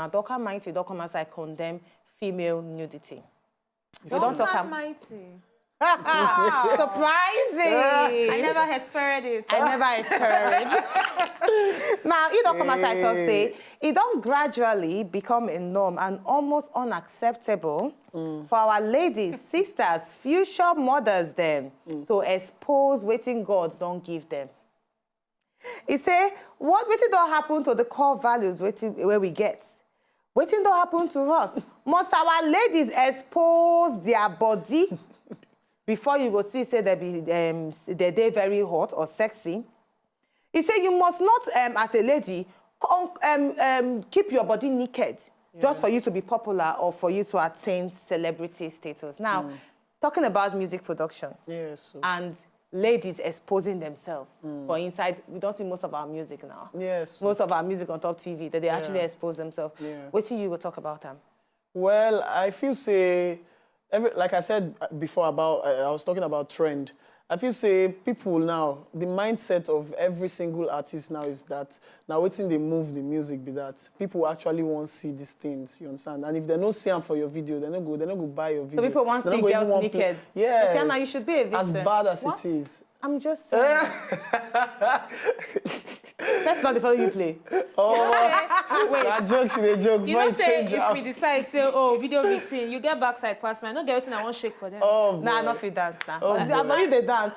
Now, Duncan Mighty don't come outside condemn female nudity. We don't talk Mighty. Wow. Surprising! I never expected it. I never expected it. Now, he don't come outside talk say, it don't gradually become a norm and almost unacceptable for our ladies, sisters, future mothers them to expose waiting God don't give them. He say, what waiting don't happen to the core values where we get? Waiting don't happen to us. Must our ladies expose their body before you go see say they very hot or sexy? He say you must not, as a lady, keep your body naked just for you to be popular or for you to attain celebrity status. Now, talking about music production and ladies exposing themselves for inside, we don't see most of our music now. Most of our music on top TV, that they actually expose themselves. What do you go talk about them? Well, I feel say, like I said before about, I was talking about trend. I feel say people now, the mindset of every single artist now is that now waiting they move the music be that people actually want to see these things, you understand? And if they don't see them for your video, they don't go buy your video. So people want to see girls naked. Yes. Tiana, you should be a victim. As bad as it is. I'm just saying. That's not the fellow you play. Wait. That joke, she a joke. You know, say if we decide, say, oh, video mixing, you get backside pass, man. I don't get it, I won't shake for them. Oh, nah, not fit dance now. Oh, but you they dance.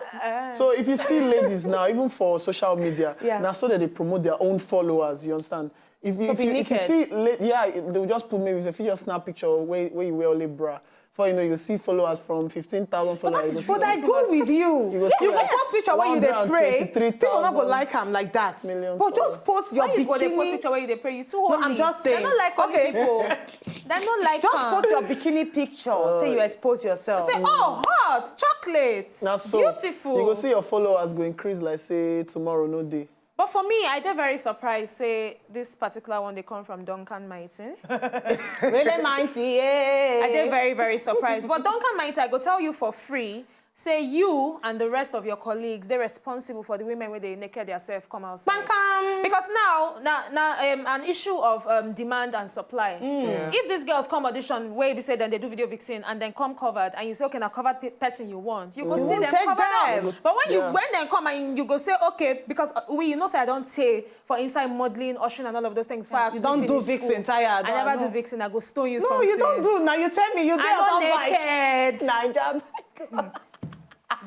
So if you see ladies now, even for social media, now so that they promote their own followers, you understand? If you see, they'll just put maybe if you just snap picture where you wear only bra. For you know, you see followers from 15,000 followers. But I go with you. You go post picture where you they pray. People not go like them like that. But just post your bikini. Why you go post picture where you they pray? You too holy. No, I'm just saying. They don't like other people. They don't like. Just post your bikini picture. Say you expose yourself. Say, oh, hot chocolate. Now, so beautiful. You go see your followers go increase like say tomorrow no day. But for me, I did very surprised, say, this particular one, they come from Duncan Mighty. Really Mighty, yeah. I did very, very surprised. But Duncan Mighty, I go tell you for free, say you and the rest of your colleagues, they're responsible for the women where they naked themselves come outside. Because now an issue of demand and supply. If these girls come audition, where they say then they do video vixen and then come covered, and you say, okay, now covered person you want, you go see them covered up. But when they come and you go say, okay, because you know say I don't say for inside modeling, ushering and all of those things. You don't do vixen, tired. I never do vixen, I go stone you something. No, you don't do. Now you tell me you did not naked.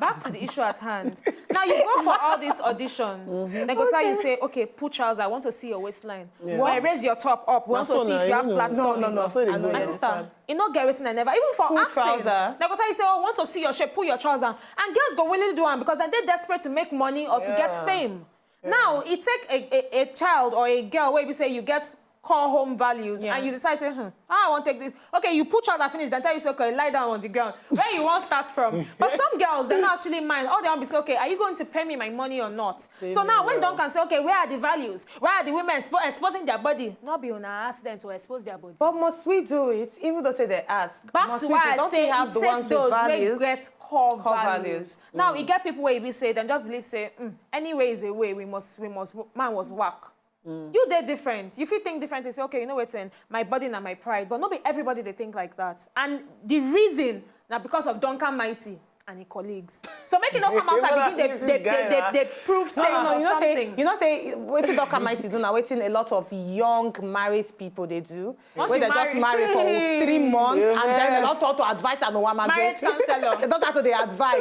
Back to the issue at hand. Now you go for all these auditions. Then go say you say, okay, put trousers. I want to see your waistline. Or raise your top up. We want to see if you have flat stomach. No. My sister, you not get it. I never. Even for pull acting. Trouser. Then go say you say, oh, I want to see your shape. Pull your trouser. And girls go willingly do it because then they're desperate to make money or to get fame. Now it take a child or a girl where you say you get core home values and you decide say, I want to take this. Okay, you put trousers finish, then tell you say, okay, lie down on the ground. Where you want start from? But some girls, they're not actually mind. All they want to be say, okay, are you going to pay me my money or not? So now when Duncan say, okay, where are the values? Where are the women exposing their body? Not be on ask them to expose their body. But must we do it? Even though say they ask. Back to why I say it takes those where you get core values. Now you get people where you be say, then just believe say, anyway is a way we must man was whack. You did different. If you think different, you say, okay, you know what's in my body and my pride. But not be everybody they think like that. And the reason now because of Duncan Mighty and his colleagues. So make it not come outside begin they prove saying or something. You know say waiting Duncan Mighty do now waiting a lot of young married people they do. Where they just marry for 3 months and then they not thought to advise and no one marriage counselor. They don't have to they advise.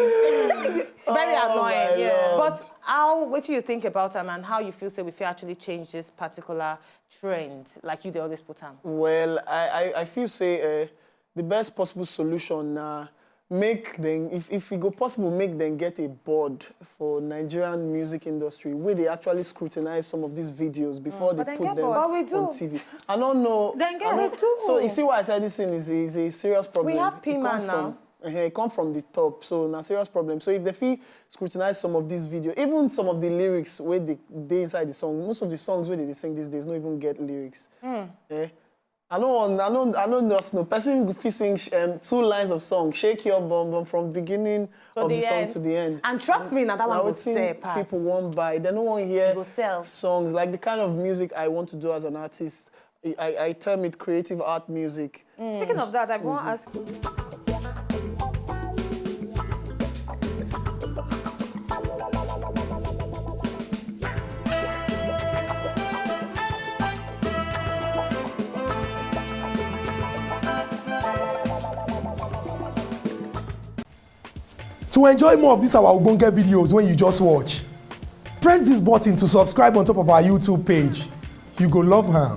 Very annoying. But what do you think about them and how you feel say we feel actually change this particular trend like you they always put on? Well, I feel say the best possible solution make them, if it go possible, make them get a board for Nigerian music industry where they actually scrutinize some of these videos before they put them on TV. I don't know. So you see why I said this thing is a serious problem. We have P-Man now. It come from the top, so it's a serious problem. So if they feel scrutinize some of these videos, even some of the lyrics where they inside the song, most of the songs where they sing these days don't even get lyrics. I don't just know. Person if sing 2 lines of song, shake your bum bum from beginning of the song to the end. And trust me, now that one would say pass. People won't buy. They don't want to hear songs like the kind of music I want to do as an artist. I term it creative art music. Speaking of that, I want to ask you. To enjoy more of these our Ogbonge videos when you just watch, press this button to subscribe on top of our YouTube page. You go love her.